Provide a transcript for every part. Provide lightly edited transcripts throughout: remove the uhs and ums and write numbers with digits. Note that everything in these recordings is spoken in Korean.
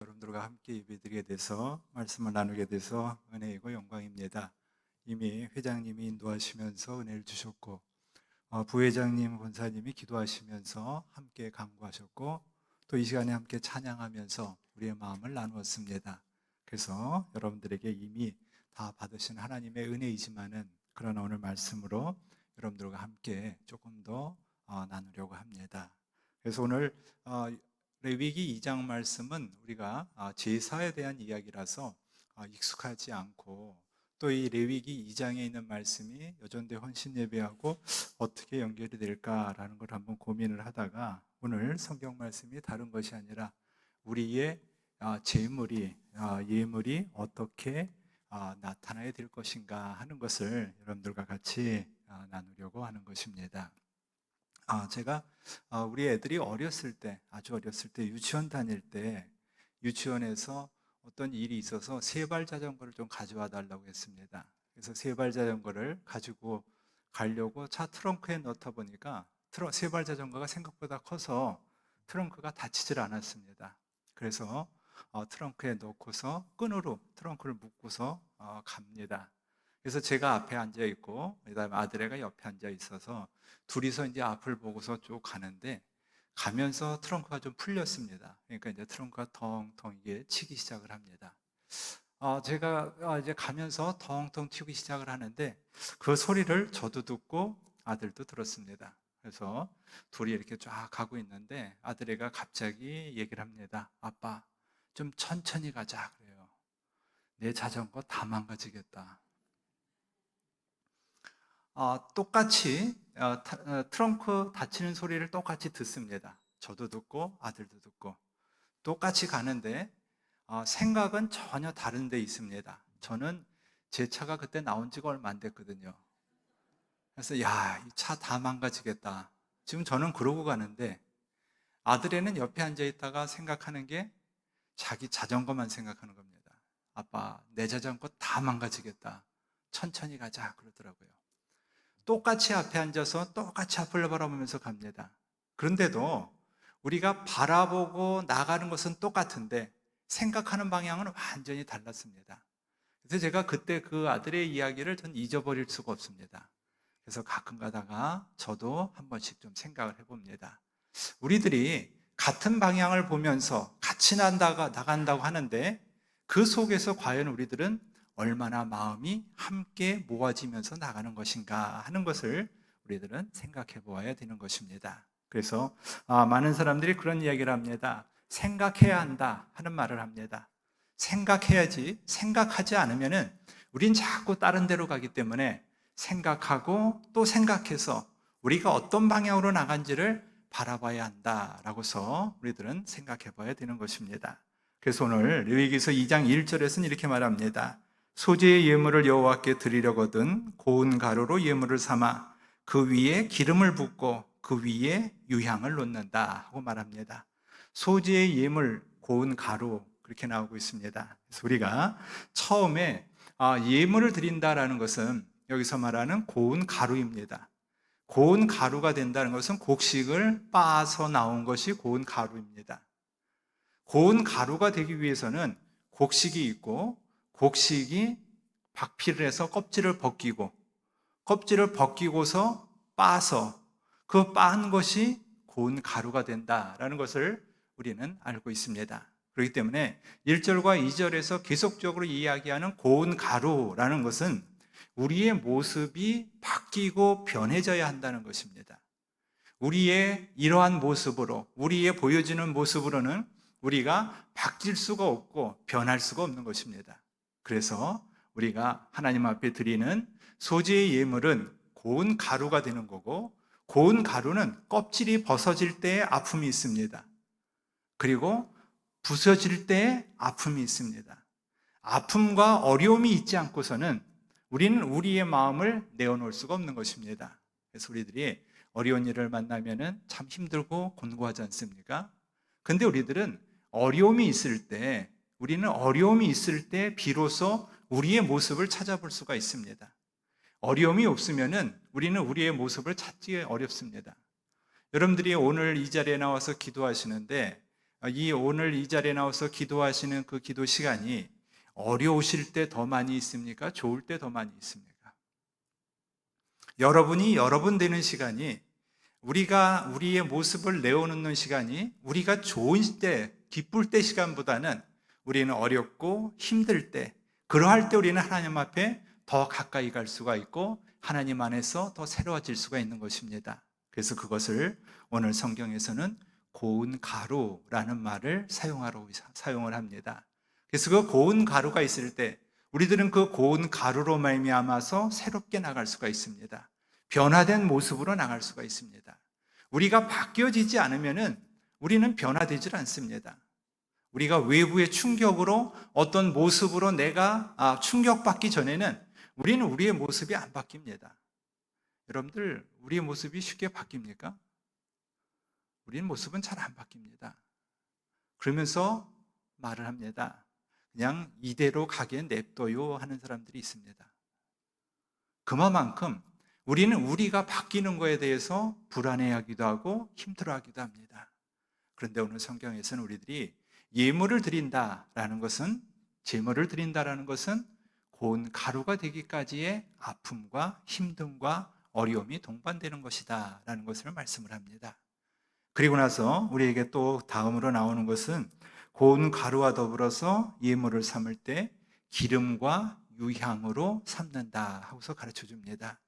여러분들과 함께 예배드리게 돼서 말씀을 나누게 돼서 은혜이고 영광입니다. 이미 회장님이 인도하시면서 은혜를 주셨고 부회장님, 권사님이 기도하시면서 함께 간구하셨고 또 이 시간에 함께 찬양하면서 우리의 마음을 나누었습니다. 그래서 여러분들에게 이미 다 받으신 하나님의 은혜이지만은 그러나 오늘 말씀으로 여러분들과 함께 조금 더 나누려고 합니다. 그래서 오늘 레위기 2장 말씀은 우리가 제사에 대한 이야기라서 익숙하지 않고 또 이 레위기 2장에 있는 말씀이 여전대 헌신 예배하고 어떻게 연결이 될까라는 걸 한번 고민을 하다가 오늘 성경 말씀이 다른 것이 아니라 우리의 예물이 어떻게 나타나야 될 것인가 하는 것을 여러분들과 같이 나누려고 하는 것입니다. 제가 우리 애들이 어렸을 때, 아주 어렸을 때 유치원 다닐 때 유치원에서 어떤 일이 있어서 세발 자전거를 좀 가져와 달라고 했습니다. 그래서 세발 자전거를 가지고 가려고 차 트렁크에 넣다 보니까 세발 자전거가 생각보다 커서 트렁크가 닫히질 않았습니다. 그래서 트렁크에 넣고서 끈으로 트렁크를 묶고서 갑니다. 그래서 제가 앞에 앉아 있고 그다음에 아들애가 옆에 앉아 있어서 둘이서 이제 앞을 보고서 쭉 가는데 가면서 트렁크가 좀 풀렸습니다. 그러니까 이제 트렁크가 텅텅 이게 치기 시작을 합니다. 제가 이제 가면서 텅텅 튀기 시작을 하는데 그 소리를 저도 듣고 아들도 들었습니다. 그래서 둘이 이렇게 쫙 가고 있는데 아들애가 갑자기 얘기를 합니다. 아빠, 좀 천천히 가자 그래요. 내 자전거 다 망가지겠다. 똑같이 트렁크 닫히는 소리를 똑같이 듣습니다. 저도 듣고 아들도 듣고 똑같이 가는데 생각은 전혀 다른 데 있습니다. 저는 제 차가 그때 나온 지가 얼마 안 됐거든요. 그래서 야, 이 차 다 망가지겠다. 지금 저는 그러고 가는데 아들애는 옆에 앉아 있다가 생각하는 게 자기 자전거만 생각하는 겁니다. 아빠, 내 자전거 다 망가지겠다. 천천히 가자 그러더라고요. 똑같이 앞에 앉아서 똑같이 앞을 바라보면서 갑니다. 그런데도 우리가 바라보고 나가는 것은 똑같은데 생각하는 방향은 완전히 달랐습니다. 그래서 제가 그때 그 아들의 이야기를 전 잊어버릴 수가 없습니다. 그래서 가끔 가다가 저도 한 번씩 좀 생각을 해봅니다. 우리들이 같은 방향을 보면서 같이 나간다고 하는데 그 속에서 과연 우리들은 얼마나 마음이 함께 모아지면서 나가는 것인가 하는 것을 우리들은 생각해 보아야 되는 것입니다. 그래서 많은 사람들이 그런 이야기를 합니다. 생각해야 한다 하는 말을 합니다. 생각해야지 생각하지 않으면은 우린 자꾸 다른 데로 가기 때문에 생각하고 또 생각해서 우리가 어떤 방향으로 나간지를 바라봐야 한다라고서 우리들은 생각해 봐야 되는 것입니다. 그래서 오늘 레위기서 2장 1절에서는 이렇게 말합니다. 소재의 예물을 여호와께 드리려거든 고운 가루로 예물을 삼아 그 위에 기름을 붓고 그 위에 유향을 놓는다 하고 말합니다. 소재의 예물, 고운 가루 그렇게 나오고 있습니다. 그래서 우리가 처음에 예물을 드린다라는 것은 여기서 말하는 고운 가루입니다. 고운 가루가 된다는 것은 곡식을 빻아서 나온 것이 고운 가루입니다. 고운 가루가 되기 위해서는 곡식이 있고 곡식이 박피를 해서 껍질을 벗기고 껍질을 벗기고서 빻아서 그 빻은 것이 고운 가루가 된다라는 것을 우리는 알고 있습니다. 그렇기 때문에 1절과 2절에서 계속적으로 이야기하는 고운 가루라는 것은 우리의 모습이 바뀌고 변해져야 한다는 것입니다. 우리의 이러한 모습으로, 우리의 보여지는 모습으로는 우리가 바뀔 수가 없고 변할 수가 없는 것입니다. 그래서 우리가 하나님 앞에 드리는 소재의 예물은 고운 가루가 되는 거고, 고운 가루는 껍질이 벗어질 때에 아픔이 있습니다. 그리고 부서질 때에 아픔이 있습니다. 아픔과 어려움이 있지 않고서는 우리는 우리의 마음을 내어놓을 수가 없는 것입니다. 그래서 우리들이 어려운 일을 만나면은 참 힘들고 곤고하지 않습니까? 근데 우리들은 우리는 어려움이 있을 때 비로소 우리의 모습을 찾아볼 수가 있습니다. 어려움이 없으면은 우리는 우리의 모습을 찾기 어렵습니다. 여러분들이 오늘 이 자리에 나와서 기도하시는데 이 오늘 이 자리에 나와서 기도하시는 그 기도 시간이 어려우실 때 더 많이 있습니까? 좋을 때 더 많이 있습니까? 여러분이 여러분 되는 시간이, 우리가 우리의 모습을 내어놓는 시간이, 우리가 좋은 때, 기쁠 때 시간보다는 우리는 어렵고 힘들 때, 그러할 때 우리는 하나님 앞에 더 가까이 갈 수가 있고 하나님 안에서 더 새로워질 수가 있는 것입니다. 그래서 그것을 오늘 성경에서는 고운 가루라는 말을 사용을 합니다. 그래서 그 고운 가루가 있을 때 우리들은 그 고운 가루로 말미암아서 새롭게 나갈 수가 있습니다. 변화된 모습으로 나갈 수가 있습니다. 우리가 바뀌어지지 않으면은 우리는 변화되질 않습니다. 우리가 외부의 충격으로 어떤 모습으로 내가 충격받기 전에는 우리는 우리의 모습이 안 바뀝니다. 여러분들, 우리의 모습이 쉽게 바뀝니까? 우리의 모습은 잘 안 바뀝니다. 그러면서 말을 합니다. 그냥 이대로 가게 냅둬요 하는 사람들이 있습니다. 그만큼 우리는 우리가 바뀌는 것에 대해서 불안해하기도 하고 힘들어하기도 합니다. 그런데 오늘 성경에서는 우리들이 예물을 드린다라는 것은, 제물을 드린다라는 것은 고운 가루가 되기까지의 아픔과 힘듦과 어려움이 동반되는 것이다 라는 것을 말씀을 합니다. 그리고 나서 우리에게 또 다음으로 나오는 것은 고운 가루와 더불어서 예물을 삼을 때 기름과 유향으로 삼는다 하고서 가르쳐 줍니다.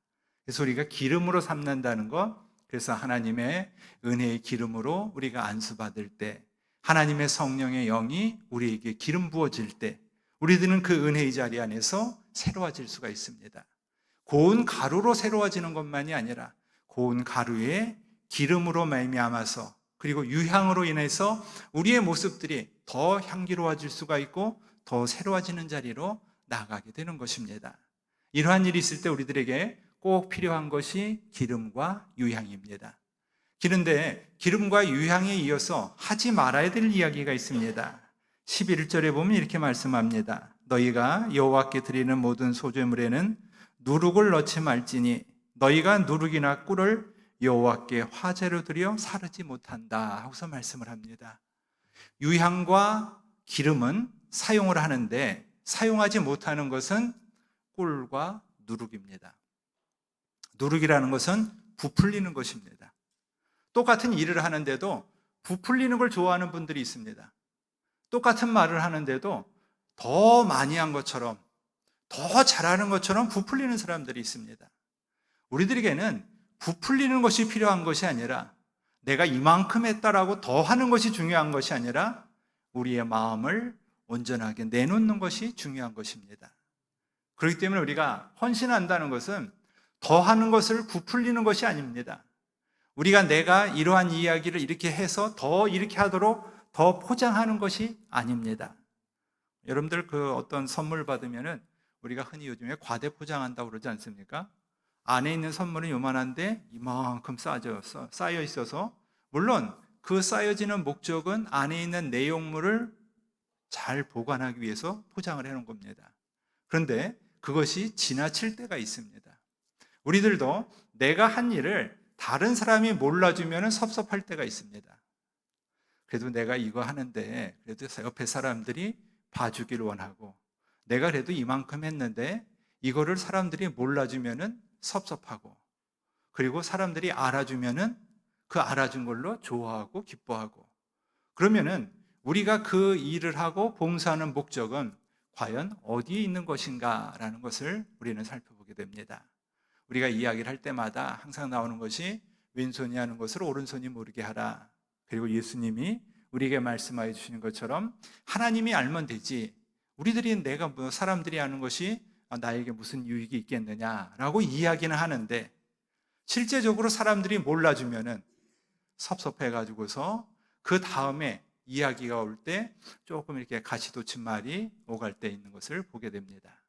그래서 우리가 기름으로 삼는다는 것, 그래서 하나님의 은혜의 기름으로 우리가 안수받을 때, 하나님의 성령의 영이 우리에게 기름 부어질 때 우리들은 그 은혜의 자리 안에서 새로워질 수가 있습니다. 고운 가루로 새로워지는 것만이 아니라 고운 가루에 기름으로 말미암아서, 그리고 유향으로 인해서 우리의 모습들이 더 향기로워질 수가 있고 더 새로워지는 자리로 나아가게 되는 것입니다. 이러한 일이 있을 때 우리들에게 꼭 필요한 것이 기름과 유향입니다. 그런데 기름과 유향에 이어서 하지 말아야 될 이야기가 있습니다. 11절에 보면 이렇게 말씀합니다. 너희가 여호와께 드리는 모든 소제물에는 누룩을 넣지 말지니 너희가 누룩이나 꿀을 여호와께 화제로 드려 사르지 못한다 하고서 말씀을 합니다. 유향과 기름은 사용을 하는데 사용하지 못하는 것은 꿀과 누룩입니다. 누룩이라는 것은 부풀리는 것입니다. 똑같은 일을 하는데도 부풀리는 걸 좋아하는 분들이 있습니다. 똑같은 말을 하는데도 더 많이 한 것처럼, 더 잘하는 것처럼 부풀리는 사람들이 있습니다. 우리들에게는 부풀리는 것이 필요한 것이 아니라, 내가 이만큼 했다라고 더 하는 것이 중요한 것이 아니라 우리의 마음을 온전하게 내놓는 것이 중요한 것입니다. 그렇기 때문에 우리가 헌신한다는 것은 더 하는 것을 부풀리는 것이 아닙니다. 우리가 내가 이러한 이야기를 이렇게 해서 더 이렇게 하도록 더 포장하는 것이 아닙니다. 여러분들 그 어떤 선물 받으면은 우리가 흔히 요즘에 과대 포장한다고 그러지 않습니까? 안에 있는 선물은 요만한데 이만큼 쌓여 있어서, 물론 그 쌓여지는 목적은 안에 있는 내용물을 잘 보관하기 위해서 포장을 해놓은 겁니다. 그런데 그것이 지나칠 때가 있습니다. 우리들도 내가 한 일을 다른 사람이 몰라주면 섭섭할 때가 있습니다. 그래도 내가 이거 하는데 그래도 옆에 사람들이 봐주길 원하고, 내가 그래도 이만큼 했는데 이거를 사람들이 몰라주면 섭섭하고, 그리고 사람들이 알아주면 그 알아준 걸로 좋아하고 기뻐하고, 그러면은 우리가 그 일을 하고 봉사하는 목적은 과연 어디에 있는 것인가라는 것을 우리는 살펴보게 됩니다. 우리가 이야기를 할 때마다 항상 나오는 것이 왼손이 하는 것을 오른손이 모르게 하라. 그리고 예수님이 우리에게 말씀하여 주시는 것처럼 하나님이 알면 되지, 우리들이 내가 사람들이 하는 것이 나에게 무슨 유익이 있겠느냐라고 이야기는 하는데, 실제적으로 사람들이 몰라주면은 섭섭해가지고서 그 다음에 이야기가 올 때 조금 이렇게 가시돋친 말이 오갈 때 있는 것을 보게 됩니다.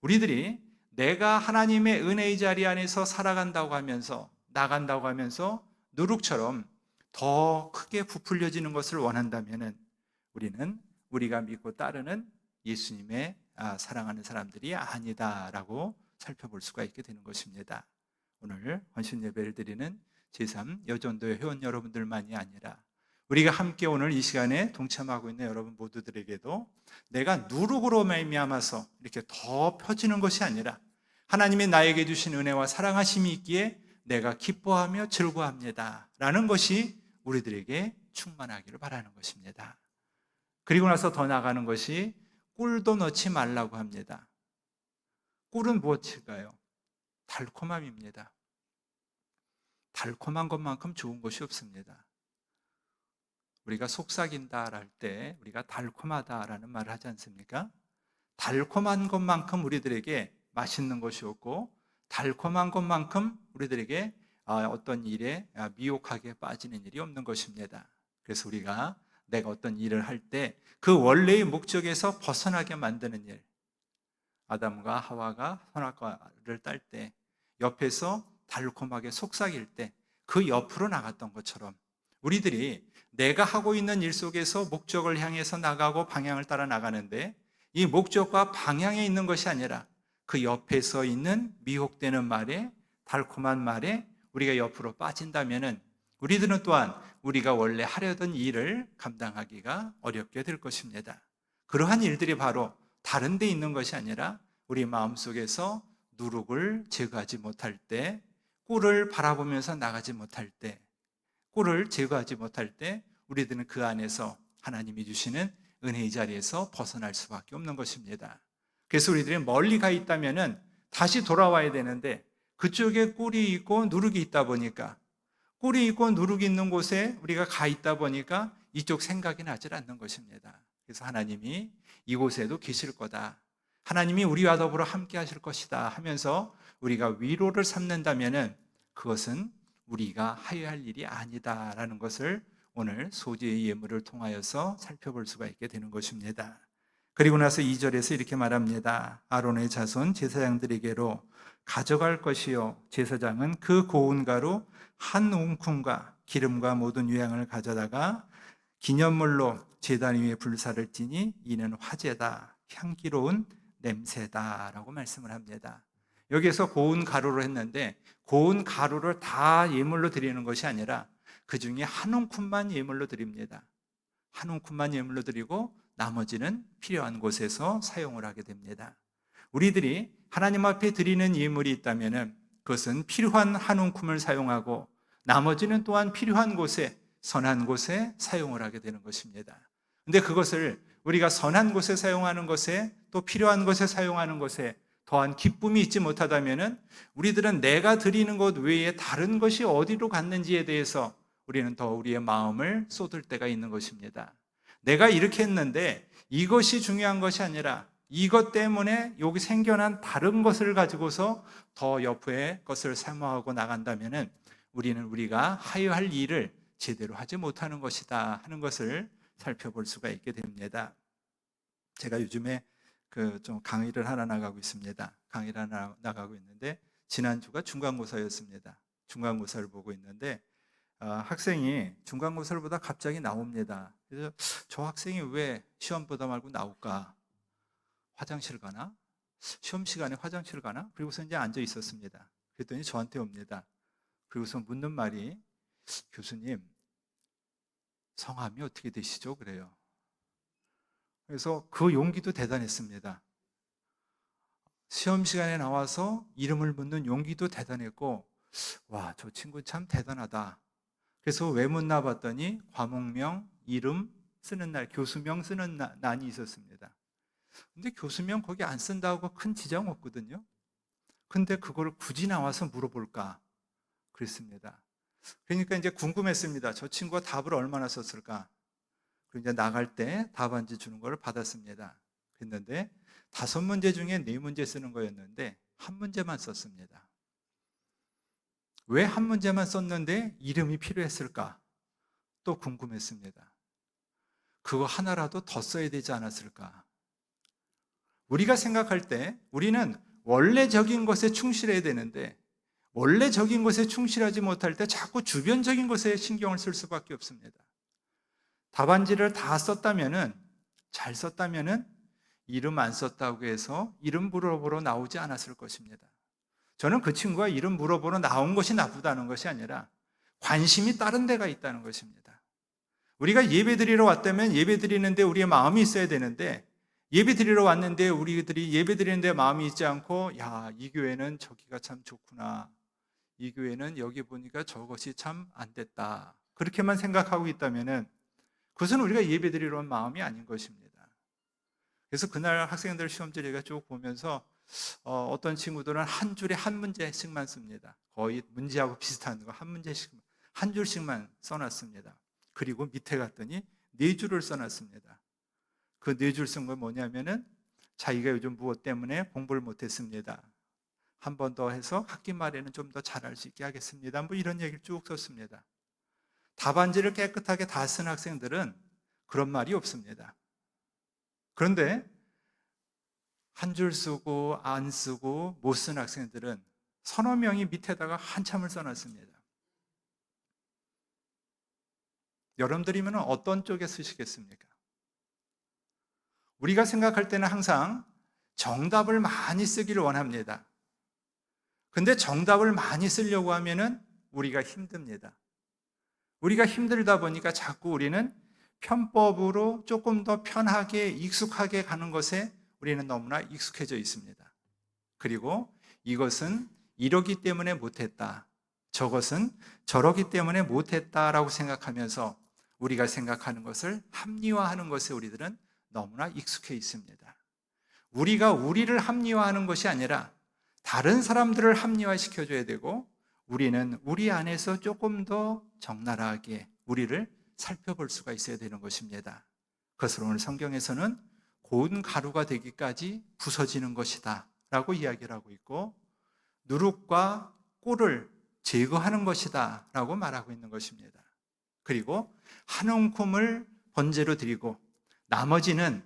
우리들이 내가 하나님의 은혜의 자리 안에서 살아간다고 하면서, 나간다고 하면서 누룩처럼 더 크게 부풀려지는 것을 원한다면 우리는 우리가 믿고 따르는 예수님의 사랑하는 사람들이 아니다라고 살펴볼 수가 있게 되는 것입니다. 오늘 헌신 예배를 드리는 제3 여전도의 회원 여러분들만이 아니라 우리가 함께 오늘 이 시간에 동참하고 있는 여러분 모두들에게도 내가 누룩으로 말미암아서 이렇게 더 펴지는 것이 아니라 하나님이 나에게 주신 은혜와 사랑하심이 있기에 내가 기뻐하며 즐거워합니다 라는 것이 우리들에게 충만하기를 바라는 것입니다. 그리고 나서 더 나아가는 것이 꿀도 넣지 말라고 합니다. 꿀은 무엇일까요? 달콤함입니다. 달콤한 것만큼 좋은 것이 없습니다. 우리가 속삭인다 할 때 우리가 달콤하다라는 말을 하지 않습니까? 달콤한 것만큼 우리들에게 맛있는 것이 없고 달콤한 것만큼 우리들에게 어떤 일에 미혹하게 빠지는 일이 없는 것입니다. 그래서 우리가 내가 어떤 일을 할 때 그 원래의 목적에서 벗어나게 만드는 일, 아담과 하와가 선악과를 딸 때 옆에서 달콤하게 속삭일 때 그 옆으로 나갔던 것처럼 우리들이 내가 하고 있는 일 속에서 목적을 향해서 나가고 방향을 따라 나가는데 이 목적과 방향에 있는 것이 아니라 그 옆에서 있는 미혹되는 말에, 달콤한 말에 우리가 옆으로 빠진다면은 우리들은 또한 우리가 원래 하려던 일을 감당하기가 어렵게 될 것입니다. 그러한 일들이 바로 다른 데 있는 것이 아니라 우리 마음속에서 누룩을 제거하지 못할 때, 꿀을 바라보면서 나가지 못할 때, 꿀을 제거하지 못할 때 우리들은 그 안에서 하나님이 주시는 은혜의 자리에서 벗어날 수밖에 없는 것입니다. 그래서 우리들이 멀리 가 있다면은 다시 돌아와야 되는데 그쪽에 꿀이 있고 누룩이 있다 보니까 꿀이 있고 누룩이 있는 곳에 우리가 가 있다 보니까 이쪽 생각이 나질 않는 것입니다. 그래서 하나님이 이곳에도 계실 거다. 하나님이 우리와 더불어 함께 하실 것이다 하면서 우리가 위로를 삼는다면은 그것은 우리가 하여야 할 일이 아니다라는 것을 오늘 소지의 예물을 통하여서 살펴볼 수가 있게 되는 것입니다. 그리고 나서 2절에서 이렇게 말합니다. 아론의 자손 제사장들에게로 가져갈 것이요 제사장은 그 고운 가루 한 웅큼과 기름과 모든 유향을 가져다가 기념물로 제단 위에 불사를 지니 이는 화제다, 향기로운 냄새다라고 말씀을 합니다. 여기에서 고운 가루로 했는데 고운 가루를 다 예물로 드리는 것이 아니라 그 중에 한 움큼만 예물로 드립니다. 한 움큼만 예물로 드리고 나머지는 필요한 곳에서 사용을 하게 됩니다. 우리들이 하나님 앞에 드리는 예물이 있다면 그것은 필요한 한 움큼을 사용하고 나머지는 또한 필요한 곳에, 선한 곳에 사용을 하게 되는 것입니다. 그런데 그것을 우리가 선한 곳에 사용하는 것에 또 필요한 곳에 사용하는 것에 더한 기쁨이 있지 못하다면 우리들은 내가 드리는 것 외에 다른 것이 어디로 갔는지에 대해서 우리는 더 우리의 마음을 쏟을 때가 있는 것입니다. 내가 이렇게 했는데 이것이 중요한 것이 아니라 이것 때문에 여기 생겨난 다른 것을 가지고서 더 옆에 것을 사모하고 나간다면 우리는 우리가 하여야 할 일을 제대로 하지 못하는 것이다 하는 것을 살펴볼 수가 있게 됩니다. 제가 요즘에 좀 강의를 하나 나가고 있습니다. 강의를 하나 나가고 있는데 지난주가 중간고사였습니다. 중간고사를 보고 있는데 학생이 중간고사를 보다 갑자기 나옵니다. 그래서 저 학생이 왜 시험 보다 말고 나올까? 화장실 가나? 시험 시간에 화장실 가나? 그리고서 이제 앉아 있었습니다. 그랬더니 저한테 옵니다. 그리고서 묻는 말이 교수님 성함이 어떻게 되시죠? 그래요. 그래서 그 용기도 대단했습니다. 시험 시간에 나와서 이름을 묻는 용기도 대단했고 와, 저 친구 참 대단하다. 그래서 왜 묻나 봤더니 과목명, 이름 쓰는 날, 교수명 쓰는 난이 있었습니다. 근데 교수명 거기 안 쓴다고 큰 지장 없거든요. 근데 그걸 굳이 나와서 물어볼까? 그랬습니다. 그러니까 이제 궁금했습니다. 저 친구가 답을 얼마나 썼을까? 그리고 이제 나갈 때 답안지 주는 걸 받았습니다. 그랬는데 5문제 중에 4문제 쓰는 거였는데 한 문제만 썼습니다. 왜 한 문제만 썼는데 이름이 필요했을까? 또 궁금했습니다. 그거 하나라도 더 써야 되지 않았을까? 우리가 생각할 때 우리는 원래적인 것에 충실해야 되는데 원래적인 것에 충실하지 못할 때 자꾸 주변적인 것에 신경을 쓸 수밖에 없습니다. 답안지를 다 썼다면은, 잘 썼다면은 이름 안 썼다고 해서 이름 물어보러 나오지 않았을 것입니다. 저는 그 친구가 이름 물어보러 나온 것이 나쁘다는 것이 아니라 관심이 다른 데가 있다는 것입니다. 우리가 예배 드리러 왔다면 예배 드리는데 우리의 마음이 있어야 되는데, 예배 드리러 왔는데 우리들이 예배 드리는데 마음이 있지 않고, 야, 이 교회는 저기가 참 좋구나, 이 교회는 여기 보니까 저것이 참 안 됐다, 그렇게만 생각하고 있다면은 그것은 우리가 예배 드리러 온 마음이 아닌 것입니다. 그래서 그날 학생들 시험지를 제가 쭉 보면서 어떤 친구들은 한 줄에 한 문제씩만 씁니다. 거의 문제하고 비슷한 거 한 문제씩, 한 줄씩만 써놨습니다. 그리고 밑에 갔더니 네 줄을 써놨습니다. 그 네 줄 쓴 건 뭐냐면은, 자기가 요즘 무엇 때문에 공부를 못했습니다, 한 번 더 해서 학기 말에는 좀 더 잘할 수 있게 하겠습니다, 뭐 이런 얘기를 쭉 썼습니다. 답안지를 깨끗하게 다 쓴 학생들은 그런 말이 없습니다. 그런데 한 줄 쓰고 안 쓰고 못 쓴 학생들은 서너 명이 밑에다가 한참을 써놨습니다. 여러분들이면 어떤 쪽에 쓰시겠습니까? 우리가 생각할 때는 항상 정답을 많이 쓰기를 원합니다. 근데 정답을 많이 쓰려고 하면은 우리가 힘듭니다. 우리가 힘들다 보니까 자꾸 우리는 편법으로 조금 더 편하게 익숙하게 가는 것에 우리는 너무나 익숙해져 있습니다. 그리고 이것은 이러기 때문에 못했다, 저것은 저러기 때문에 못했다라고 생각하면서 우리가 생각하는 것을 합리화하는 것에 우리들은 너무나 익숙해 있습니다. 우리가 우리를 합리화하는 것이 아니라 다른 사람들을 합리화시켜줘야 되고, 우리는 우리 안에서 조금 더 적나라하게 우리를 살펴볼 수가 있어야 되는 것입니다. 그것을 오늘 성경에서는 고운 가루가 되기까지 부서지는 것이다 라고 이야기를 하고 있고, 누룩과 꿀을 제거하는 것이다 라고 말하고 있는 것입니다. 그리고 한 움큼을 번제로 드리고 나머지는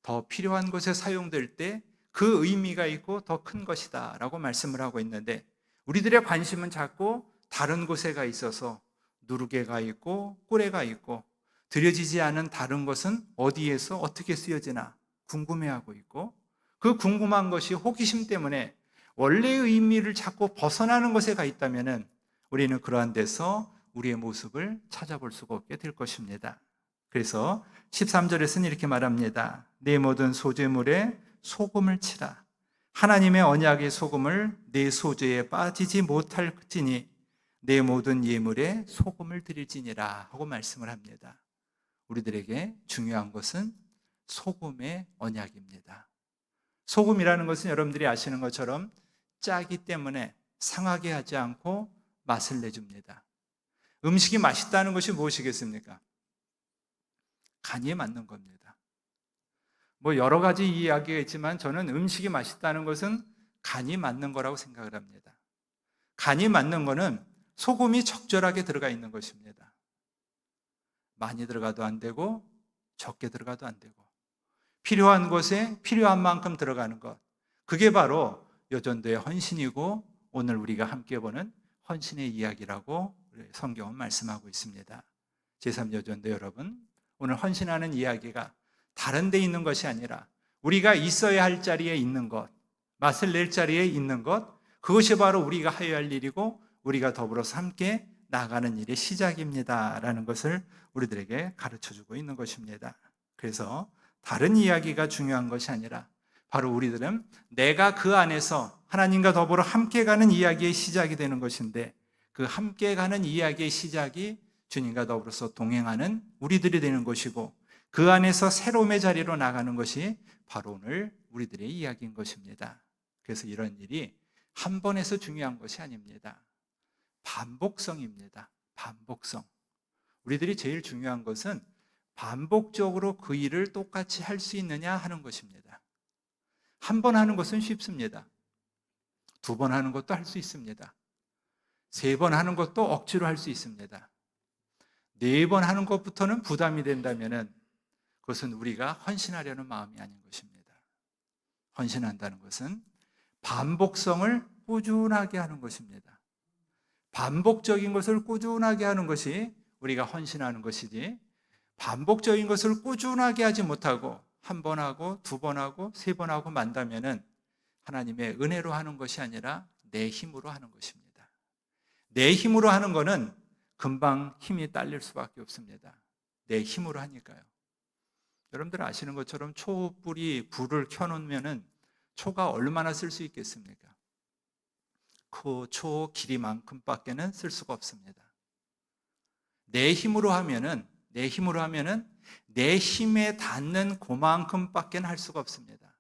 더 필요한 곳에 사용될 때 그 의미가 있고 더 큰 것이다 라고 말씀을 하고 있는데, 우리들의 관심은 자꾸 다른 곳에 가 있어서 누룩에 가 있고 꿀에 가 있고, 드려지지 않은 다른 것은 어디에서 어떻게 쓰여지나 궁금해하고 있고, 그 궁금한 것이 호기심 때문에 원래의 의미를 자꾸 벗어나는 것에 가 있다면 우리는 그러한 데서 우리의 모습을 찾아볼 수가 없게 될 것입니다. 그래서 13절에서는 이렇게 말합니다. 내 모든 소재물에 소금을 치라. 하나님의 언약의 소금을 내 소재에 빠지지 못할지니 내 모든 예물에 소금을 드릴지니라 하고 말씀을 합니다. 우리들에게 중요한 것은 소금의 언약입니다. 소금이라는 것은 여러분들이 아시는 것처럼 짜기 때문에 상하게 하지 않고 맛을 내줍니다. 음식이 맛있다는 것이 무엇이겠습니까? 간이 맞는 겁니다. 뭐 여러 가지 이야기가 있지만 저는 음식이 맛있다는 것은 간이 맞는 거라고 생각을 합니다. 간이 맞는 거는 소금이 적절하게 들어가 있는 것입니다. 많이 들어가도 안 되고 적게 들어가도 안 되고, 필요한 곳에 필요한 만큼 들어가는 것, 그게 바로 여전도의 헌신이고 오늘 우리가 함께 보는 헌신의 이야기라고 성경은 말씀하고 있습니다. 제3여전도 여러분, 오늘 헌신하는 이야기가 다른 데 있는 것이 아니라 우리가 있어야 할 자리에 있는 것, 맛을 낼 자리에 있는 것, 그것이 바로 우리가 하여야 할 일이고 우리가 더불어서 함께 나가는 일의 시작입니다 라는 것을 우리들에게 가르쳐주고 있는 것입니다. 그래서 다른 이야기가 중요한 것이 아니라 바로 우리들은 내가 그 안에서 하나님과 더불어 함께 가는 이야기의 시작이 되는 것인데, 그 함께 가는 이야기의 시작이 주님과 더불어서 동행하는 우리들이 되는 것이고, 그 안에서 새로움의 자리로 나가는 것이 바로 오늘 우리들의 이야기인 것입니다. 그래서 이런 일이 한 번에서 중요한 것이 아닙니다. 반복성입니다. 반복성. 우리들이 제일 중요한 것은 반복적으로 그 일을 똑같이 할 수 있느냐 하는 것입니다. 한 번 하는 것은 쉽습니다. 두 번 하는 것도 할 수 있습니다. 세 번 하는 것도 억지로 할 수 있습니다. 네 번 하는 것부터는 부담이 된다면 그것은 우리가 헌신하려는 마음이 아닌 것입니다. 헌신한다는 것은 반복성을 꾸준하게 하는 것입니다. 반복적인 것을 꾸준하게 하는 것이 우리가 헌신하는 것이지, 반복적인 것을 꾸준하게 하지 못하고 한 번 하고 두 번 하고 세 번 하고 만다면은 하나님의 은혜로 하는 것이 아니라 내 힘으로 하는 것입니다. 내 힘으로 하는 것은 금방 힘이 딸릴 수밖에 없습니다. 내 힘으로 하니까요. 여러분들 아시는 것처럼 촛불이 불을 켜놓으면은 초가 얼마나 쓸 수 있겠습니까? 그 초 길이만큼밖에는 쓸 수가 없습니다. 내 힘으로 하면은 내 힘에 닿는 그만큼밖에 할 수가 없습니다.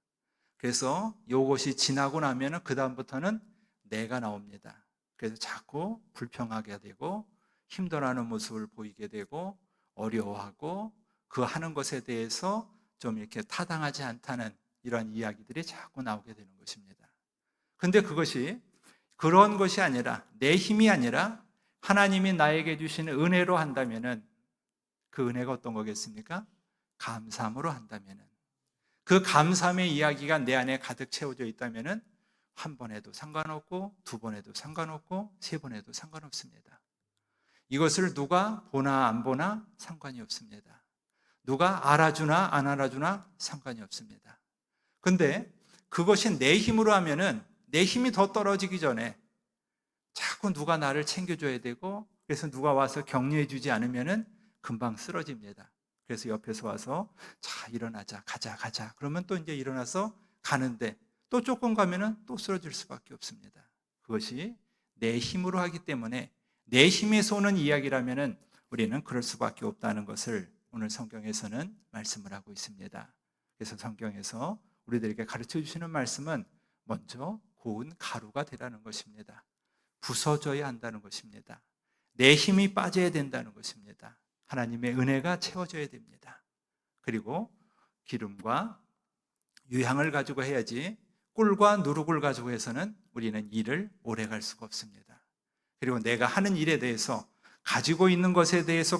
그래서 이것이 지나고 나면은 그 다음부터는 내가 나옵니다. 그래서 자꾸 불평하게 되고 힘들어하는 모습을 보이게 되고 어려워하고 그 하는 것에 대해서 좀 이렇게 타당하지 않다는 이런 이야기들이 자꾸 나오게 되는 것입니다. 근데 그것이 그런 것이 아니라 내 힘이 아니라 하나님이 나에게 주시는 은혜로 한다면은 그 은혜가 어떤 거겠습니까? 감사함으로 한다면은 그 감사함의 이야기가 내 안에 가득 채워져 있다면은 한 번 해도 상관없고 두 번 해도 상관없고 세 번 해도 상관없습니다. 이것을 누가 보나 안 보나 상관이 없습니다. 누가 알아주나 안 알아주나 상관이 없습니다. 근데 그것이 내 힘으로 하면은 내 힘이 더 떨어지기 전에 자꾸 누가 나를 챙겨줘야 되고 그래서 누가 와서 격려해 주지 않으면은 금방 쓰러집니다. 그래서 옆에서 와서 자 일어나자 가자 그러면 또 이제 일어나서 가는데 또 조금 가면은 또 쓰러질 수밖에 없습니다. 그것이 내 힘으로 하기 때문에 내 힘에서 오는 이야기라면은 우리는 그럴 수밖에 없다는 것을 오늘 성경에서는 말씀을 하고 있습니다. 그래서 성경에서 우리들에게 가르쳐 주시는 말씀은 먼저 고운 가루가 되라는 것입니다. 부서져야 한다는 것입니다. 내 힘이 빠져야 된다는 것입니다. 하나님의 은혜가 채워져야 됩니다. 그리고 기름과 유향을 가지고 해야지 꿀과 누룩을 가지고 해서는 우리는 일을 오래 갈 수가 없습니다. 그리고 내가 하는 일에 대해서 가지고 있는 것에 대해서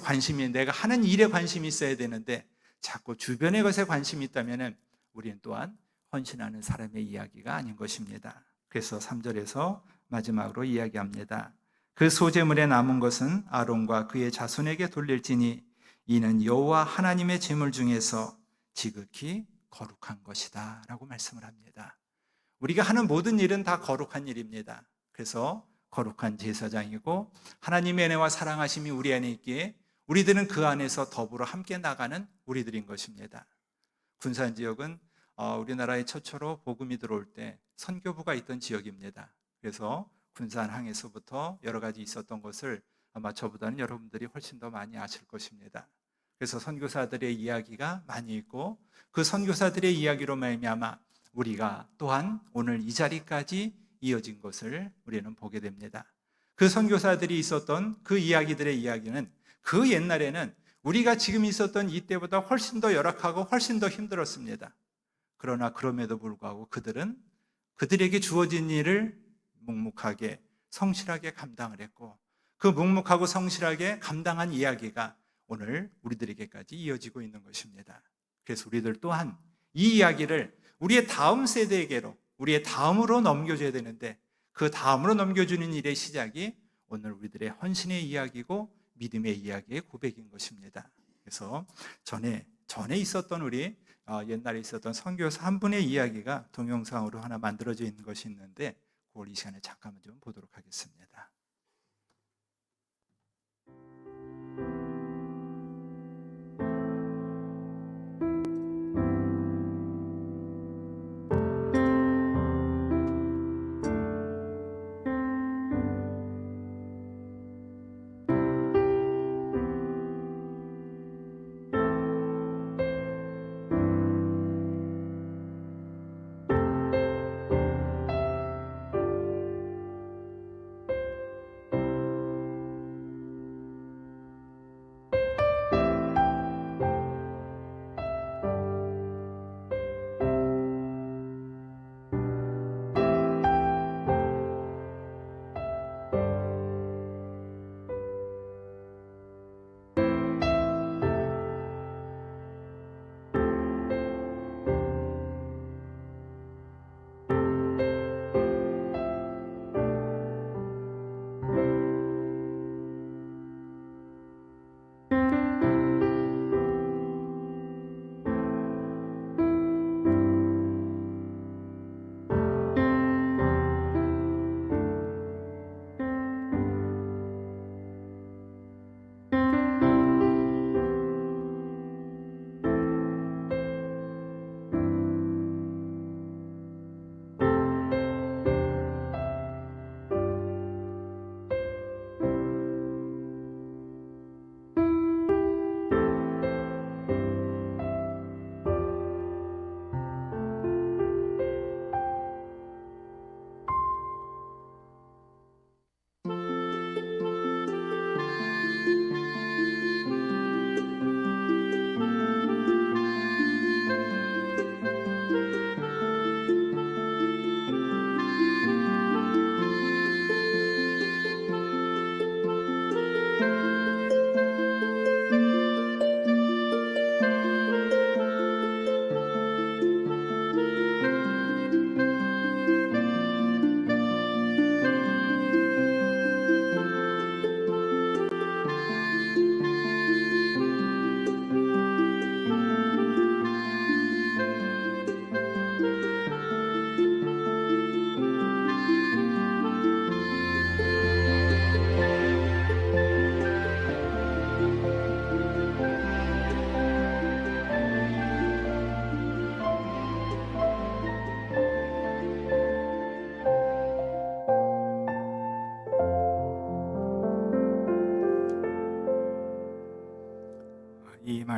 내가 하는 일에 관심이 있어야 되는데 자꾸 주변의 것에 관심이 있다면 우리는 또한 헌신하는 사람의 이야기가 아닌 것입니다. 그래서 3절에서 마지막으로 이야기합니다. 그 소제물에 남은 것은 아론과 그의 자손에게 돌릴지니 이는 여호와 하나님의 제물 중에서 지극히 거룩한 것이다 라고 말씀을 합니다. 우리가 하는 모든 일은 다 거룩한 일입니다. 그래서 거룩한 제사장이고 하나님의 은혜와 사랑하심이 우리 안에 있기에 우리들은 그 안에서 더불어 함께 나가는 우리들인 것입니다. 군산 지역은 우리나라의 최초로 복음이 들어올 때 선교부가 있던 지역입니다. 그래서 군산항에서부터 여러 가지 있었던 것을 아마 저보다는 여러분들이 훨씬 더 많이 아실 것입니다. 그래서 선교사들의 이야기가 많이 있고 그 선교사들의 이야기로 말미암아 우리가 또한 오늘 이 자리까지 이어진 것을 우리는 보게 됩니다. 그 선교사들이 있었던 그 이야기들의 이야기는 그 옛날에는 우리가 지금 있었던 이때보다 훨씬 더 열악하고 훨씬 더 힘들었습니다. 그러나 그럼에도 불구하고 그들에게 주어진 일을 묵묵하게 성실하게 감당을 했고 그 묵묵하고 성실하게 감당한 이야기가 오늘 우리들에게까지 이어지고 있는 것입니다. 그래서 우리들 또한 이 이야기를 우리의 다음 세대에게로 우리의 다음으로 넘겨줘야 되는데 그 다음으로 넘겨주는 일의 시작이 오늘 우리들의 헌신의 이야기고 믿음의 이야기의 고백인 것입니다. 그래서 전에 있었던 우리 옛날에 있었던 선교사 한 분의 이야기가 동영상으로 하나 만들어져 있는 것이 있는데 그걸 이 시간에 잠깐만 좀 보도록 하겠습니다.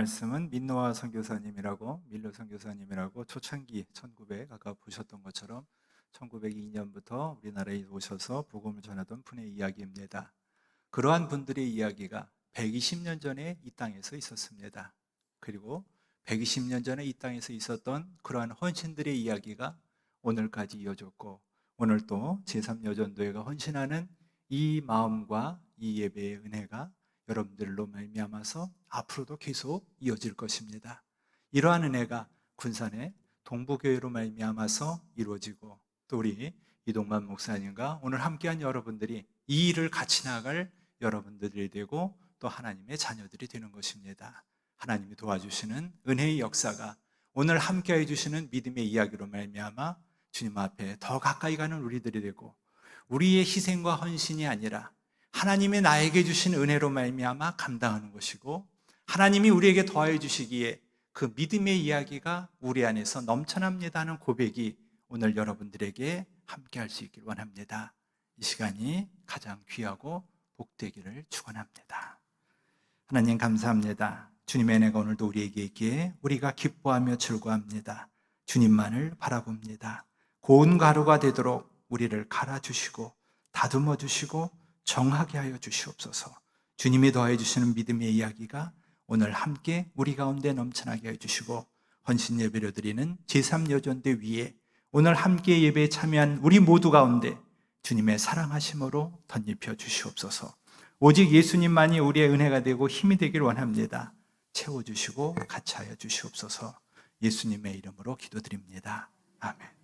말씀은 민노아 선교사님이라고, 밀러 선교사님이라고 초창기 1900 아까 보셨던 것처럼 1902년부터 우리나라에 오셔서 복음을 전하던 분의 이야기입니다. 그러한 분들의 이야기가 120년 전에 이 땅에서 있었습니다. 그리고 120년 전에 이 땅에서 있었던 그러한 헌신들의 이야기가 오늘까지 이어졌고, 오늘 또 제3여전도회가 헌신하는 이 마음과 이 예배의 은혜가 여러분들로 말미암아서 앞으로도 계속 이어질 것입니다. 이러한 은혜가 군산의 동부교회로 말미암아서 이루어지고, 또 우리 이동만 목사님과 오늘 함께한 여러분들이 이 일을 같이 나아갈 여러분들이 되고 또 하나님의 자녀들이 되는 것입니다. 하나님이 도와주시는 은혜의 역사가 오늘 함께해 주시는 믿음의 이야기로 말미암아 주님 앞에 더 가까이 가는 우리들이 되고, 우리의 희생과 헌신이 아니라 하나님이 나에게 주신 은혜로 말미암아 감당하는 것이고, 하나님이 우리에게 더하여 주시기에 그 믿음의 이야기가 우리 안에서 넘쳐납니다 하는 고백이 오늘 여러분들에게 함께할 수 있길 원합니다. 이 시간이 가장 귀하고 복되기를 축원합니다. 하나님 감사합니다. 주님의 은혜가 오늘도 우리에게 있기에 우리가 기뻐하며 즐거워합니다. 주님만을 바라봅니다. 고운 가루가 되도록 우리를 갈아주시고 다듬어 주시고 정하게 하여 주시옵소서. 주님이 더해 주시는 믿음의 이야기가 오늘 함께 우리 가운데 넘쳐나게 해 주시고, 헌신 예배로 드리는 제3여전대 위에 오늘 함께 예배에 참여한 우리 모두 가운데 주님의 사랑하심으로 덧입혀 주시옵소서. 오직 예수님만이 우리의 은혜가 되고 힘이 되길 원합니다. 채워주시고 같이 하여 주시옵소서. 예수님의 이름으로 기도드립니다. 아멘.